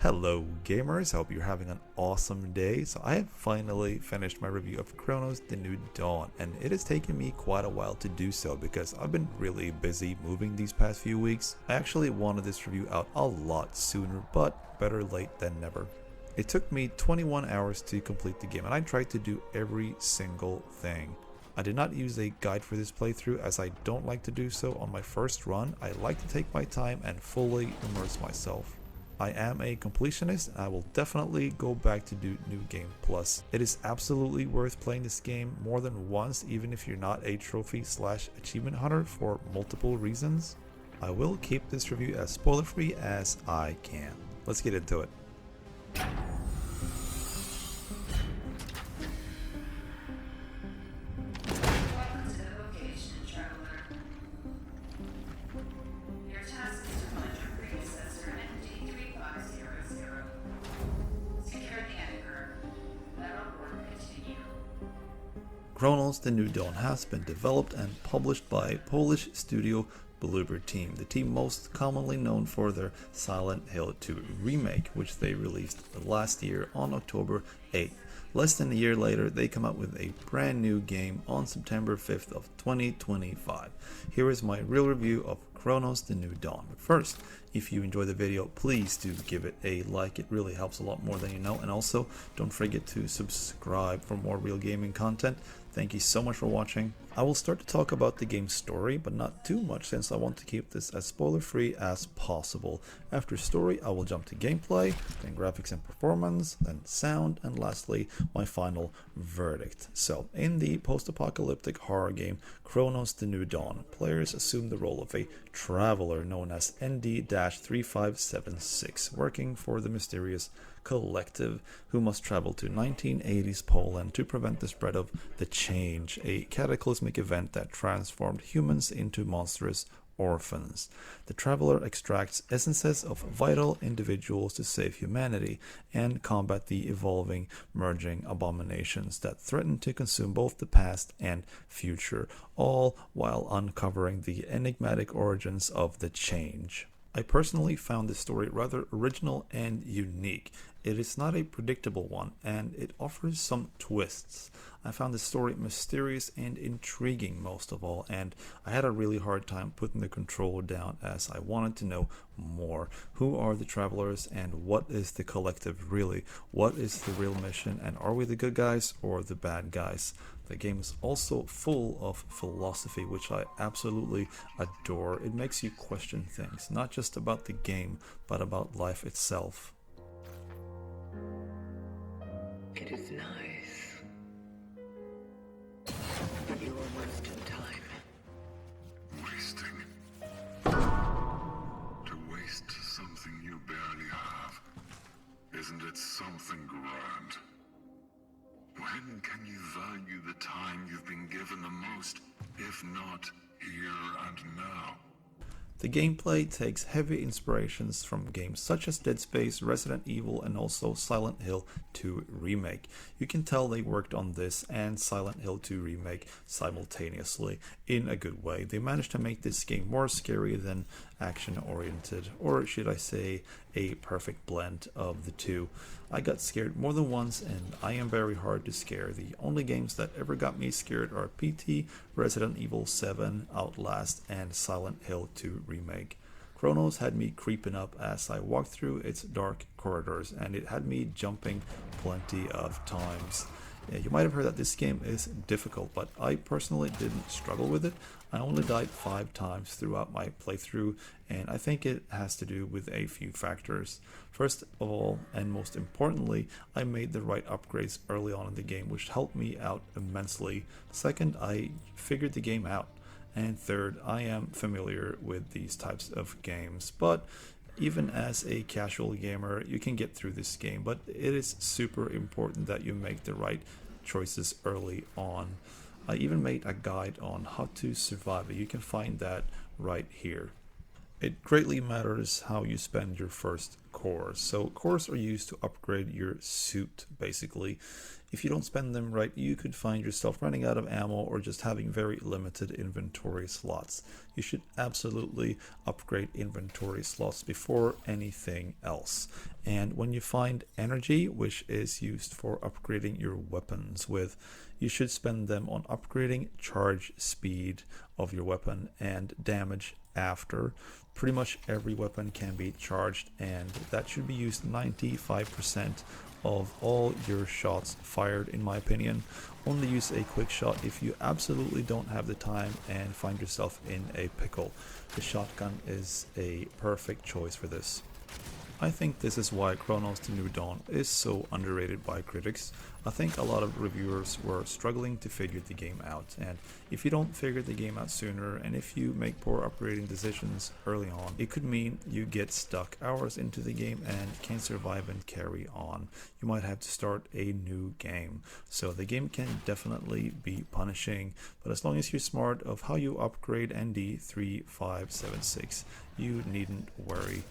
Hello gamers, I hope you're having an awesome day. So I have finally finished my review of Cronos The New Dawn, and it has taken me quite a while to do so because I've been really busy moving these past few weeks. I actually wanted this review out a lot sooner, but better late than never. It took me 21 hours to complete the game, and I tried to do every single thing. I did not use a guide for this playthrough as I don't like to do so on my first run. I like to take my time and fully immerse myself. I am a completionist and I will definitely go back to do New Game Plus. It is absolutely worth playing this game more than once even if you're not a trophy/achievement hunter for multiple reasons. I will keep this review as spoiler free as I can. Let's get into it. Cronos The New Dawn has been developed and published by Polish studio Bloober Team, the team most commonly known for their Silent Hill 2 remake, which they released last year on October 8th. Less than a year later, they come out with a brand new game on September 5th of 2025. Here is my real review of Cronos The New Dawn. But first, if you enjoy the video, please do give it a like. It really helps a lot more than you know. And also, don't forget to subscribe for more real gaming content. Thank you so much for watching. I will start to talk about the game's story, but not too much since I want to keep this as spoiler free as possible. After story, I will jump to gameplay, then graphics and performance, then sound, and lastly, my final verdict. So, in the post-apocalyptic horror game Cronos The New Dawn, players assume the role of a traveler known as ND-3576, working for the mysterious collective who must travel to 1980s Poland to prevent the spread of the Change, a cataclysmic event that transformed humans into monstrous orphans. The traveler extracts essences of vital individuals to save humanity and combat the evolving, merging abominations that threaten to consume both the past and future, all while uncovering the enigmatic origins of the Change. I personally found this story rather original and unique. It is not a predictable one, and it offers some twists. I found the story mysterious and intriguing most of all, and I had a really hard time putting the control down as I wanted to know more. Who are the travelers and what is the collective really? What is the real mission, and are we the good guys or the bad guys? The game is also full of philosophy, which I absolutely adore. It makes you question things, not just about the game, but about life itself. It is nice, but you are wasting time. Wasting? To waste something you barely have. Isn't it something grand? When can you value the time you've been given the most, if not here and now? The gameplay takes heavy inspirations from games such as Dead Space, Resident Evil, and also Silent Hill 2 Remake. You can tell they worked on this and Silent Hill 2 Remake simultaneously in a good way. They managed to make this game more scary than action-oriented, or should I say a perfect blend of the two. I got scared more than once, and I am very hard to scare. The only games that ever got me scared are PT, Resident Evil 7, Outlast, and Silent Hill 2 Remake. Cronos had me creeping up as I walked through its dark corridors, and it had me jumping plenty of times. Yeah, you might have heard that this game is difficult, but I personally didn't struggle with it. I only died 5 times throughout my playthrough, and I think it has to do with a few factors. First of all, and most importantly, I made the right upgrades early on in the game, which helped me out immensely. Second, I figured the game out. And third, I am familiar with these types of games, but even as a casual gamer, you can get through this game, but it is super important that you make the right choices early on. I even made a guide on how to survive it. You can find that right here. It greatly matters how you spend your first cores. So cores are used to upgrade your suit, basically. If you don't spend them right, you could find yourself running out of ammo or just having very limited inventory slots. You should absolutely upgrade inventory slots before anything else. And when you find energy, which is used for upgrading your weapons with, you should spend them on upgrading charge speed of your weapon and damage after. Pretty much every weapon can be charged, and that should be used 95% of all your shots fired, in my opinion. Only use a quick shot if you absolutely don't have the time and find yourself in a pickle. The shotgun is a perfect choice for this. I think this is why Cronos The New Dawn is so underrated by critics. I think a lot of reviewers were struggling to figure the game out, and if you don't figure the game out sooner, and if you make poor upgrading decisions early on, it could mean you get stuck hours into the game and can't survive and carry on. You might have to start a new game. So the game can definitely be punishing, but as long as you're smart of how you upgrade ND 3576, you needn't worry.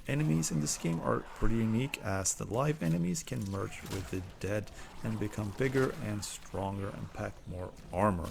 Enemies in this game are pretty unique, as the live enemies can merge with the dead and become bigger and stronger and pack more armor.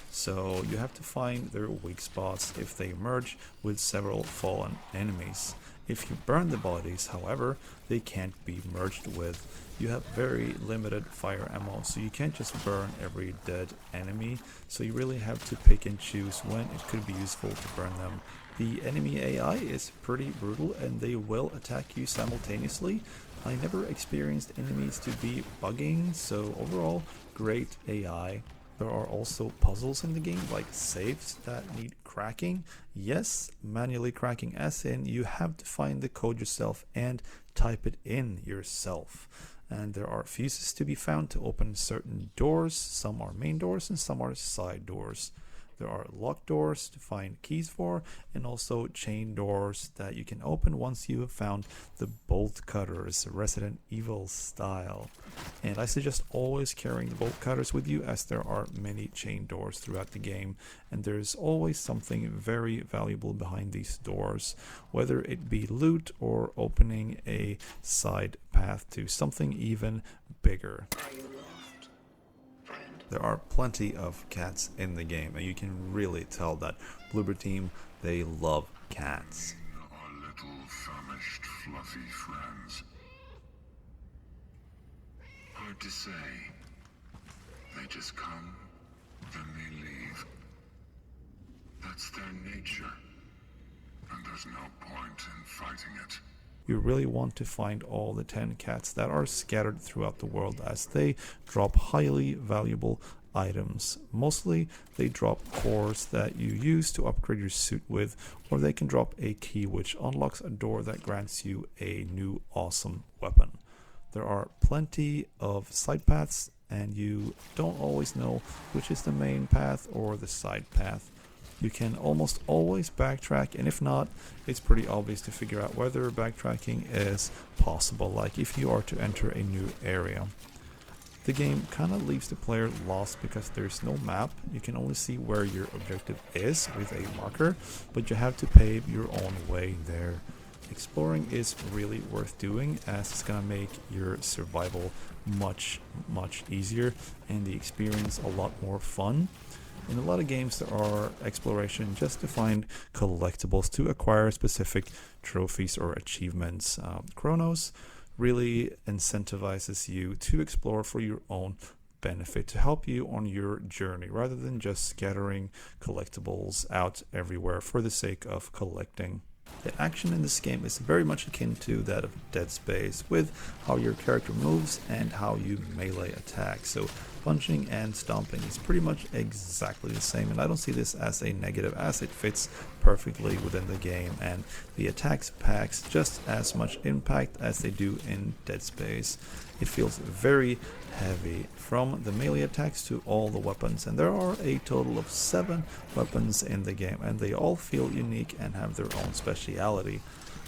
So you have to find their weak spots if they merge with several fallen enemies. If you burn the bodies, however, they can't be merged with. You have very limited fire ammo, so you can't just burn every dead enemy, so you really have to pick and choose when it could be useful to burn them. The enemy AI is pretty brutal and they will attack you simultaneously. I never experienced enemies to be bugging, so overall, great AI. There are also puzzles in the game, like saves that need cracking. Yes, manually cracking, as in you have to find the code yourself and type it in yourself. And there are fuses to be found to open certain doors. Some are main doors and some are side doors. There are locked doors to find keys for, and also chain doors that you can open once you have found the bolt cutters, Resident Evil style. And I suggest always carrying the bolt cutters with you, as there are many chain doors throughout the game, and there's always something very valuable behind these doors, whether it be loot or opening a side path to something even bigger. Are you lost, friend? There are plenty of cats in the game, and you can really tell that Bloober Team, they love cats. Our little famished, fluffy friends. Hard to say. They just come, then they leave. That's their nature, and there's no point in fighting it. You really want to find all the 10 cats that are scattered throughout the world, as they drop highly valuable items. Mostly they drop cores that you use to upgrade your suit with, or they can drop a key which unlocks a door that grants you a new awesome weapon. There are plenty of side paths, and you don't always know which is the main path or the side path. You can almost always backtrack, and if not, it's pretty obvious to figure out whether backtracking is possible, like if you are to enter a new area. The game kind of leaves the player lost because there's no map. You can only see where your objective is with a marker, but you have to pave your own way there. Exploring is really worth doing, as it's gonna make your survival much easier and the experience a lot more fun. In a lot of games there are exploration just to find collectibles to acquire specific trophies or achievements. Cronos really incentivizes you to explore for your own benefit, to help you on your journey, rather than just scattering collectibles out everywhere for the sake of collecting. The action in this game is very much akin to that of Dead Space, with how your character moves and how you melee attack. So punching and stomping is pretty much exactly the same, and I don't see this as a negative, as it fits perfectly within the game, and the attacks packs just as much impact as they do in Dead Space. It feels very heavy, from the melee attacks to all the weapons, and there are a total of 7 weapons in the game, and they all feel unique and have their own speciality.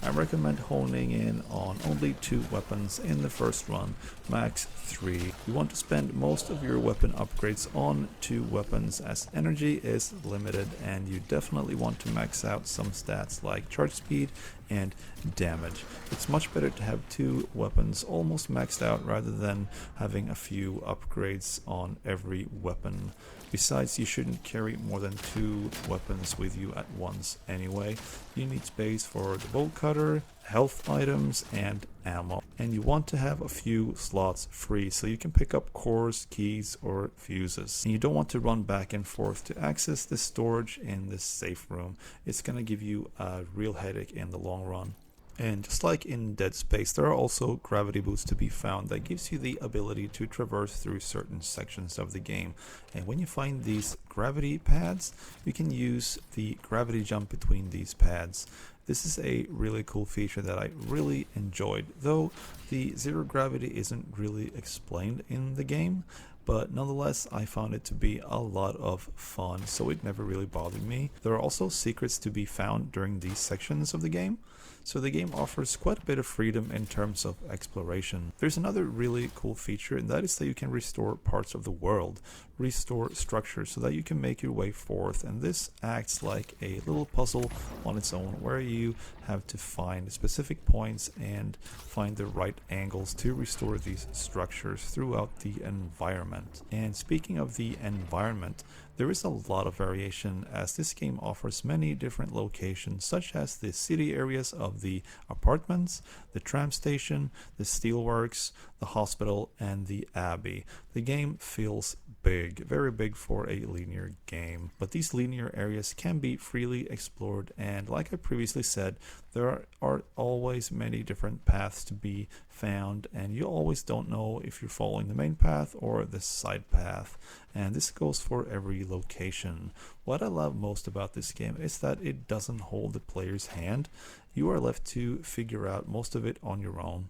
I recommend honing in on only 2 weapons in the first run, max 3. You want to spend most of your weapon upgrades on 2 weapons as energy is limited, and you definitely want to max out some stats like charge speed and damage. It's much better to have 2 weapons almost maxed out rather than having a few upgrades on every weapon. Besides, you shouldn't carry more than 2 weapons with you at once anyway. You need space for the bolt cutter, health items, and ammo. And you want to have a few slots free so you can pick up cores, keys, or fuses. And you don't want to run back and forth to access the storage in this safe room. It's gonna give you a real headache in the long run. And just like in Dead Space, there are also gravity boots to be found that gives you the ability to traverse through certain sections of the game. And when you find these gravity pads, you can use the gravity jump between these pads. This is a really cool feature that I really enjoyed, though the zero gravity isn't really explained in the game. But nonetheless, I found it to be a lot of fun, so it never really bothered me. There are also secrets to be found during these sections of the game, so the game offers quite a bit of freedom in terms of exploration. There's another really cool feature, and that is that you can restore parts of the world, restore structures so that you can make your way forth, and this acts like a little puzzle on its own where you have to find specific points and find the right angles to restore these structures throughout the environment. And speaking of the environment, there is a lot of variation as this game offers many different locations, such as the city areas of the apartments, the tram station, the steelworks, the hospital, and the abbey. The game feels big, very big for a linear game, but these linear areas can be freely explored, and like I previously said, there are always many different paths to be found, and you always don't know if you're following the main path or the side path, and this goes for every location. What I love most about this game is that it doesn't hold the player's hand. You are left to figure out most of it on your own.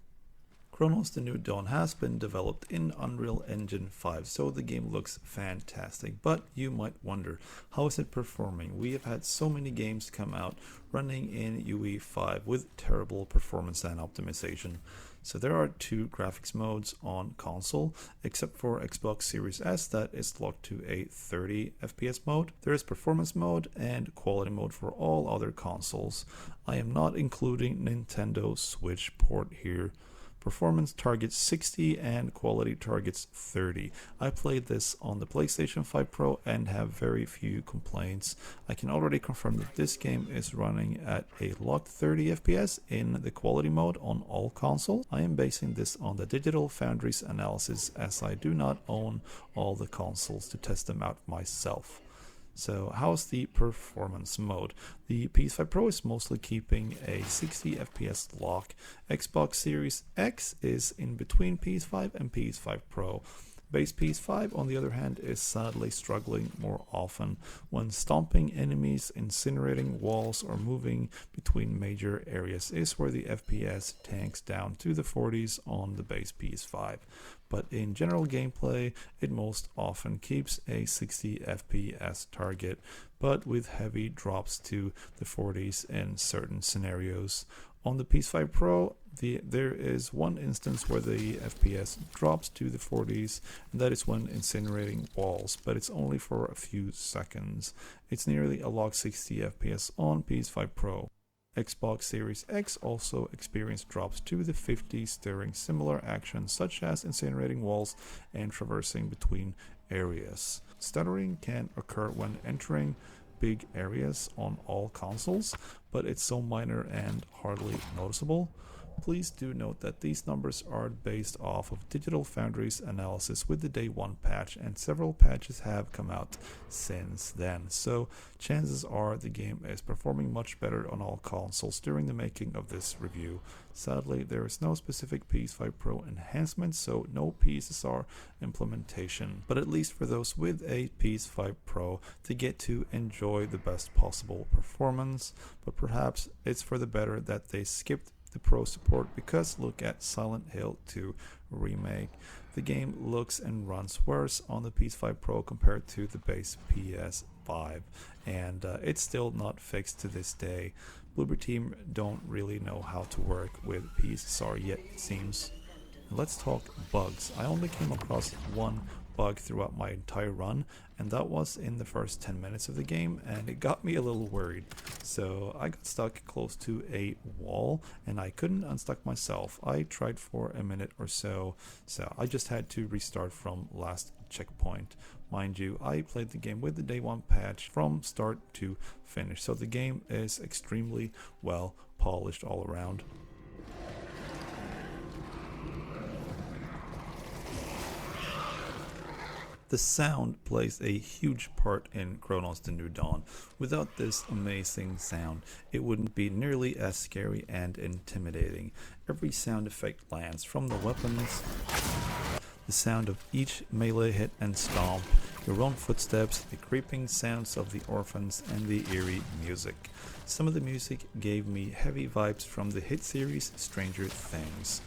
Cronos: The New Dawn has been developed in Unreal Engine 5, so the game looks fantastic, but you might wonder, how is it performing? We have had so many games come out running in UE5 with terrible performance and optimization. So there are 2 graphics modes on console, except for Xbox Series S that is locked to a 30 FPS mode. There is performance mode and quality mode for all other consoles. I am not including Nintendo Switch port here. Performance targets 60 and quality targets 30. I played this on the PlayStation 5 Pro and have very few complaints. I can already confirm that this game is running at a locked 30 FPS in the quality mode on all consoles. I am basing this on the Digital Foundry's analysis as I do not own all the consoles to test them out myself. So how's the performance mode? The PS5 Pro is mostly keeping a 60 FPS lock. Xbox Series X is in between PS5 and PS5 Pro. Base PS5, on the other hand, is sadly struggling more often when stomping enemies, incinerating walls, or moving between major areas is where the FPS tanks down to the 40s on the base PS5. But in general gameplay, it most often keeps a 60 FPS target, but with heavy drops to the 40s in certain scenarios. On the PS5 Pro, there is one instance where the FPS drops to the 40s, and that is when incinerating walls, but it's only for a few seconds. It's nearly a log 60 FPS on PS5 Pro. Xbox Series X also experienced drops to the 50s during similar actions such as incinerating walls and traversing between areas. Stuttering can occur when entering big areas on all consoles, but it's so minor and hardly noticeable. Please do note that these numbers are based off of Digital Foundry's analysis with the Day 1 patch, and several patches have come out since then, so chances are the game is performing much better on all consoles during the making of this review. Sadly, there is no specific PS5 Pro enhancement, so no PSSR implementation, but at least for those with a PS5 Pro, they get to enjoy the best possible performance, but perhaps it's for the better that they skipped the Pro support, because look at Silent Hill 2 Remake. The game looks and runs worse on the PS5 Pro compared to the base PS5, and it's still not fixed to this day. Bloober team don't really know how to work with PSR yet, it seems. Let's talk bugs. I only came across one bug throughout my entire run, and that was in the first 10 minutes of the game, and it got me a little worried. So I got stuck close to a wall and I couldn't unstuck myself. I tried for a minute or so I just had to restart from last checkpoint. Mind you, I played the game with the day 1 patch from start to finish, so the game is extremely well polished all around. The sound plays a huge part in Cronos The New Dawn. Without this amazing sound, it wouldn't be nearly as scary and intimidating. Every sound effect lands, from the weapons, the sound of each melee hit and stomp, your own footsteps, the creeping sounds of the orphans, and the eerie music. Some of the music gave me heavy vibes from the hit series Stranger Things.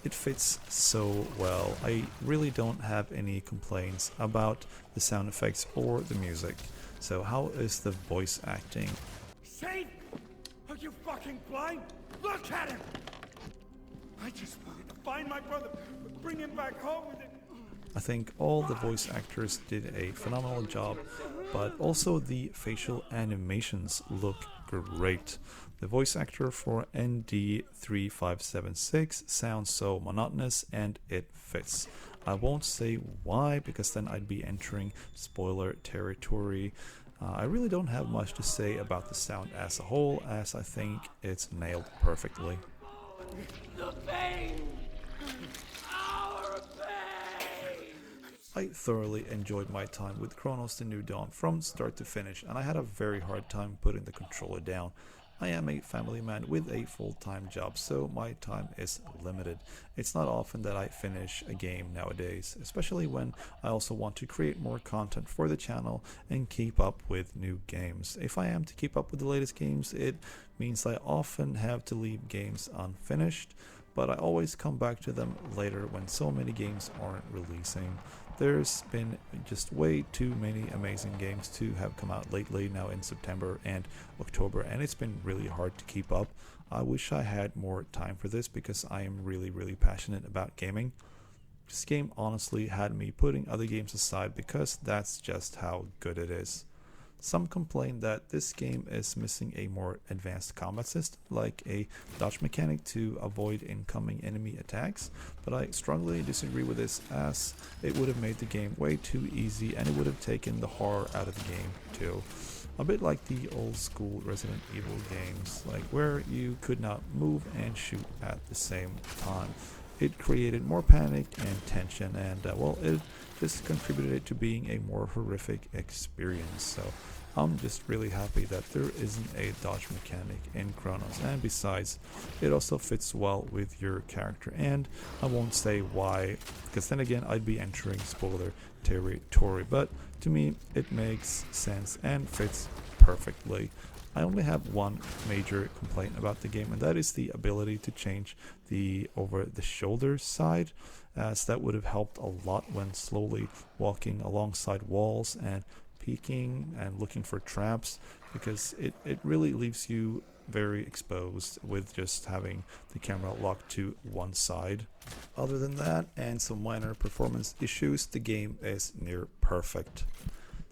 It fits so well. I really don't have any complaints about the sound effects or the music. So how is the voice acting? Safe? Are you fucking blind? Look at him! I just wanted to find my brother, bring him back home with it. I think all the voice actors did a phenomenal job, but also the facial animations look great. The voice actor for ND3576 sounds so monotonous, and it fits. I won't say why, because then I'd be entering spoiler territory. I really don't have much to say about the sound as a whole, as I think it's nailed perfectly. The pain! Our pain! I thoroughly enjoyed my time with Cronos The New Dawn from start to finish, and I had a very hard time putting the controller down. I am a family man with a full-time job, so my time is limited. It's not often that I finish a game nowadays, especially when I also want to create more content for the channel and keep up with new games. If I am to keep up with the latest games, it means I often have to leave games unfinished, but I always come back to them later when so many games aren't releasing. There's been just way too many amazing games to have come out lately, now in September and October, and it's been really hard to keep up. I wish I had more time for this because I am really passionate about gaming. This game honestly had me putting other games aside because that's just how good it is. Some complain that this game is missing a more advanced combat system, like a dodge mechanic to avoid incoming enemy attacks, but I strongly disagree with this, as it would have made the game way too easy and it would have taken the horror out of the game too. A bit like the old school Resident Evil games, like where you could not move and shoot at the same time. It created more panic and tension, and well, it just contributed to being a more horrific experience. So I'm just really happy that there isn't a dodge mechanic in Cronos, and besides, it also fits well with your character, and I won't say why, because then again I'd be entering spoiler territory, but to me it makes sense and fits perfectly. I only have one major complaint about the game, and that is the ability to change the over-the-shoulder side, as that would have helped a lot when slowly walking alongside walls and peeking and looking for traps, because it really leaves you very exposed with just having the camera locked to one side. Other than that, and some minor performance issues, the game is near perfect.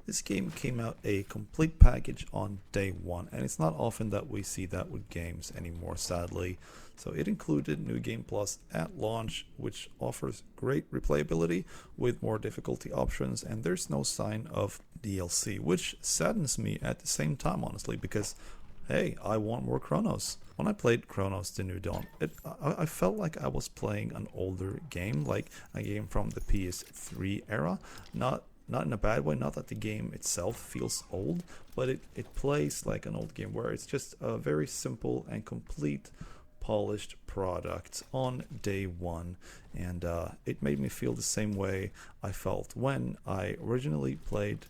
This game came out a complete package on day 1, and it's not often that we see that with games anymore, sadly. So it included New Game Plus at launch, which offers great replayability with more difficulty options, and there's no sign of DLC, which saddens me at the same time, honestly, because hey, I want more Cronos. When I played Cronos The New Dawn, I felt like I was playing an older game, like a game from the PS3 era. Not in a bad way, not that the game itself feels old, but it plays like an old game where it's just a very simple and complete polished product on day 1, and it made me feel the same way I felt when I originally played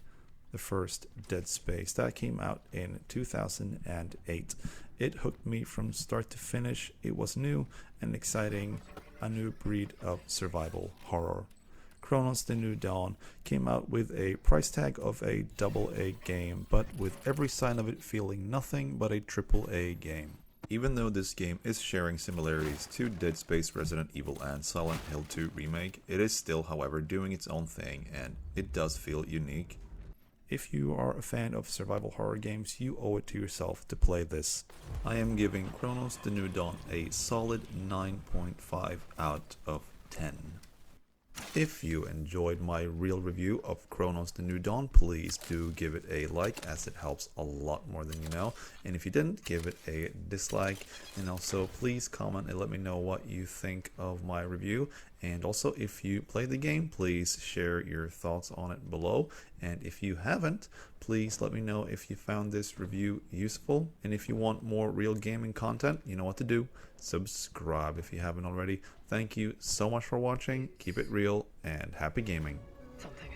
the first Dead Space that came out in 2008. It hooked me from start to finish. It was new and exciting, a new breed of survival horror. Cronos The New Dawn came out with a price tag of a AA game, but with every sign of it feeling nothing but a AAA game. Even though this game is sharing similarities to Dead Space, Resident Evil and Silent Hill 2 Remake, it is still, however, doing its own thing, and it does feel unique. If you are a fan of survival horror games, you owe it to yourself to play this. I am giving Cronos The New Dawn a solid 9.5 out of 10. If you enjoyed my real review of Cronos The New Dawn, please do give it a like, as it helps a lot more than you know. And if you didn't, give it a dislike. And also please comment and let me know what you think of my review. And also, if you played the game, please share your thoughts on it below. And if you haven't, please let me know if you found this review useful. And if you want more real gaming content, you know what to do. Subscribe if you haven't already. Thank you so much for watching. Keep it real and happy gaming. Something